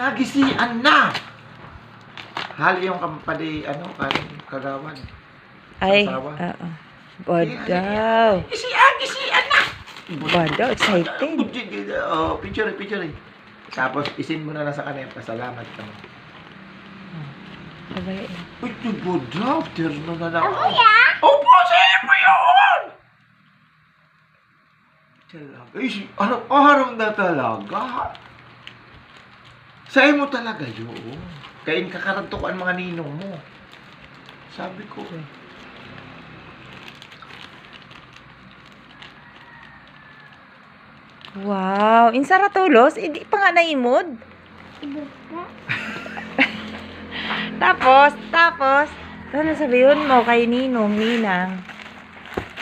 nagisian na. Hali yung kampali, kagawan. Ay, Asawa. oo. Badaw. Gisian na. Badaw, excited. Oh, picture. Tapos, isin mo na lang sa kanila. Pasalamat ka mo. Babalik na. Uy, badaw. Terno na lang. Opo, sa'yo mo yun! Talaga. Araw na talaga. Sa'yo mo talaga yun. Kain kakarantukan mga ninong mo. Sabi ko eh. Wow, insara tulos, hindi pa nga naimod. Tapos, ano sabihin mo kay Ninong, Ninang?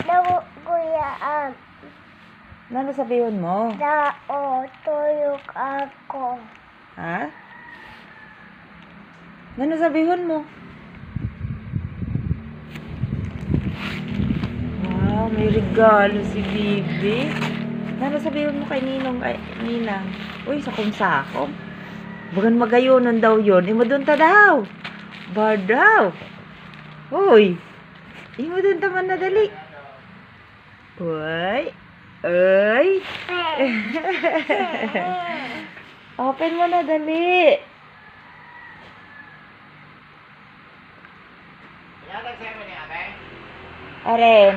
Naguguyaan. Ano sabihin mo? Tuyok ako. Ha? Ano sabihin mo? Wow, may regalo si Bibi. Ano sabihin mo kay Ninong, ay, Ninang? Uy, sakong-sakong. Bagan magayonon daw yun. Imo doon ta daw. Bar daw. Uy. Imo doon ta man na dali. Uy. Uy. Open mo na dali. Aren.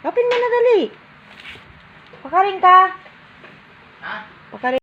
Open mo na dali. Pakaring ka. Ha? Pakaring.